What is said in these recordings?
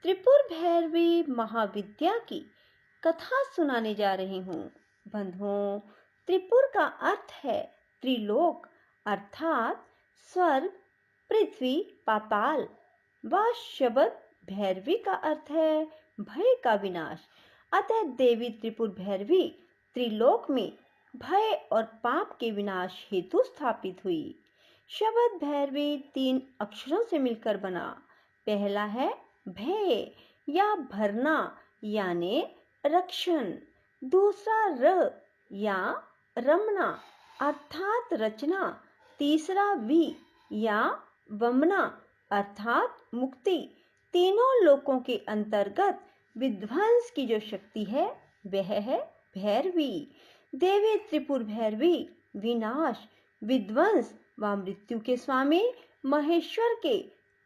त्रिपुर भैरवी महाविद्या की कथा सुनाने जा रही हूँ। बंधुओं, त्रिपुर का अर्थ है त्रिलोक, अर्थात स्वर्ग, पृथ्वी, पाताल। व शब्द भैरवी का अर्थ है भय का विनाश। अतः देवी त्रिपुर भैरवी त्रिलोक में भय और पाप के विनाश हेतु स्थापित हुई। शब्द भैरवी 3 अक्षरों से मिलकर बना। पहला है भय या भरना यानी रक्षण। दूसरा र या रमना अर्थात रचना। तीसरा वि या वमना अर्थात मुक्ति। तीनों लोकों के अंतर्गत विध्वंस की जो शक्ति है वह है भैरवी। देवी त्रिपुर भैरवी विनाश, विध्वंस व मृत्यु के स्वामी महेश्वर के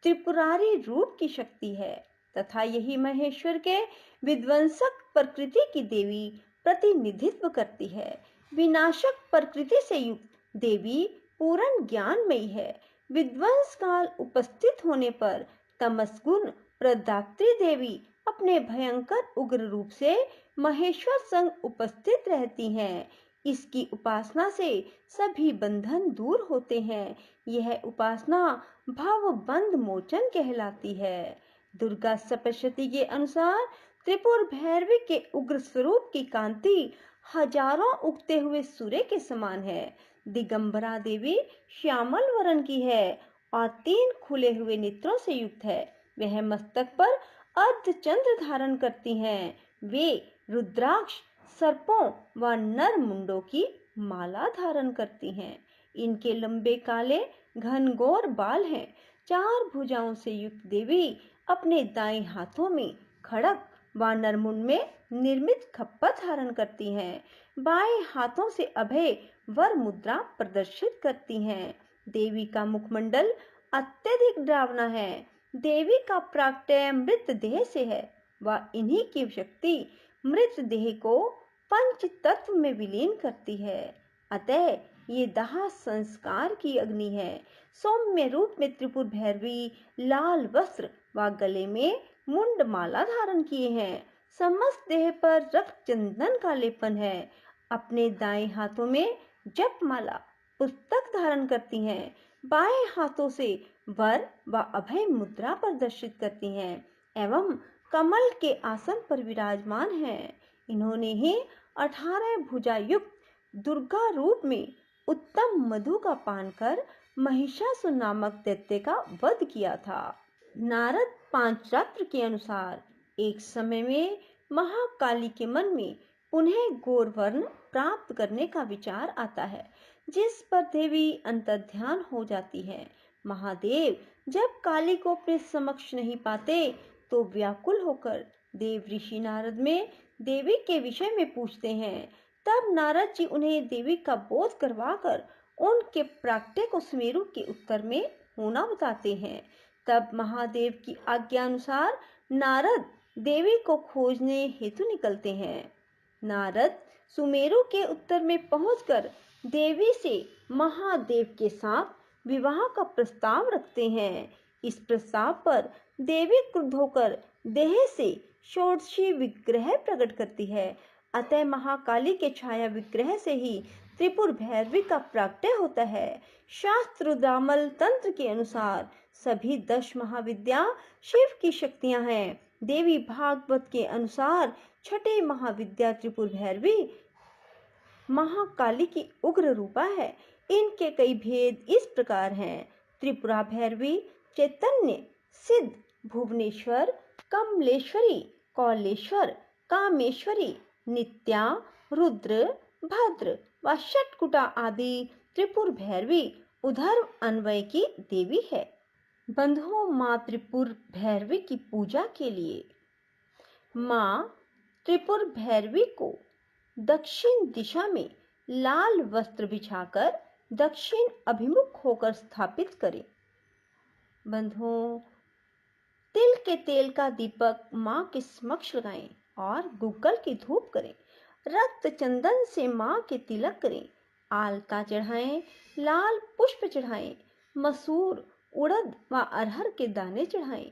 त्रिपुरारी रूप की शक्ति है तथा यही महेश्वर के विध्वंसक प्रकृति की देवी प्रतिनिधित्व करती है। विनाशक प्रकृति से युक्त देवी पूर्ण ज्ञानमयी है। विध्वंस काल उपस्थित होने पर तमसगुण प्रदात्री देवी अपने भयंकर उग्र रूप से महेश्वर संग उपस्थित रहती हैं। इसकी उपासना से सभी बंधन दूर होते हैं। यह उपासना भव बंध मोचन कहलाती है। दुर्गा सप्तशती के अनुसार त्रिपुर भैरवी के उग्र स्वरूप की कांति हजारों उगते हुए सूर्य के समान है। दिगंबरा देवी श्यामल वर्ण की है और 3 खुले हुए नेत्रों से युक्त है। वह मस्तक पर अर्धचंद्र धारण करती हैं। वे रुद्राक्ष, सर्पों व नर मुंडों की माला धारण करती हैं। इनके लंबे काले घनघोर बाल हैं। 4 भुजाओं से युक्त देवी अपने दाएं हाथों में खड़ग व नरमुंड में निर्मित खप्पा धारण करती हैं। बाएं हाथों से अभय वर मुद्रा प्रदर्शित करती हैं। देवी का मुखमंडल अत्यधिक डरावना है। देवी का प्राकट्य मृत देह से है व इन्हीं की शक्ति मृत देह को पंच तत्व में विलीन करती है। अतः ये दाह संस्कार की अग्नि है। सौम्य रूप में त्रिपुर भैरवी लाल वस्त्र व गले में मुंड माला धारण किए हैं। समस्त देह पर रक्त चंदन का लेपन है। अपने दाएं हाथों में जप माला पुस्तक धारण करती हैं। बाएं हाथों से वर व अभय मुद्रा प्रदर्शित करती हैं एवं कमल के आसन पर विराजमान हैं। इन्होंने ही 18 भुजा युक्त दुर्गा रूप में उत्तम मधु का पान कर महिषासुर नामक दैत्य का वध किया था। नारद पांचरात्र के अनुसार एक समय में महाकाली के मन में पुनः गौर वर्ण प्राप्त करने का विचार आता है, जिस पर देवी अंतर्ध्यान हो जाती है। महादेव जब काली को अपने समक्ष नहीं पाते तो व्याकुल होकर देव ऋषि नारद में देवी के विषय में पूछते हैं। तब नारद जी उन्हें देवी का बोध करवाकर उनके प्राकट्य को सुमेरु के उत्तर में होना बताते हैं। तब महादेव की आज्ञा अनुसार नारद देवी को खोजने हेतु निकलते हैं। नारद सुमेरु के उत्तर में पहुंचकर देवी से महादेव के साथ विवाह का प्रस्ताव रखते हैं। इस प्रस्ताव पर देवी क्रुद्ध होकर देह से षोडशी विग्रह प्रकट करती है। अतः महाकाली के छाया विग्रह से ही त्रिपुर भैरवी का प्राकट्य होता है। शास्त्र रुद्रामल तंत्र के अनुसार सभी 10 महाविद्या शिव की शक्तियां हैं। देवी भागवत के अनुसार छठी महाविद्या त्रिपुर भैरवी महाकाली की उग्र रूपा है। इनके कई भेद इस प्रकार हैं। त्रिपुरा भैरवी चैतन्य, सिद्ध, भुवनेश्वर, कमलेश्वरी, कौलेश्वर, कामेश्वरी, नित्या, रुद्र, भद्र व षटकुटा आदि त्रिपुर भैरवी उधर्व अन्वय की देवी है। बंधुओं, माँ त्रिपुर भैरवी की पूजा के लिए माँ त्रिपुर भैरवी को दक्षिण दिशा में लाल वस्त्र बिछाकर दक्षिण अभिमुख होकर स्थापित करें। बंधुओं, तिल के तेल का दीपक माँ के समक्ष लगाएं और गूगल की धूप करें। रक्त चंदन से माँ के तिलक करें। आलता चढ़ाएं, लाल पुष्प चढ़ाएं, मसूर, उड़द व अरहर के दाने चढ़ाएं।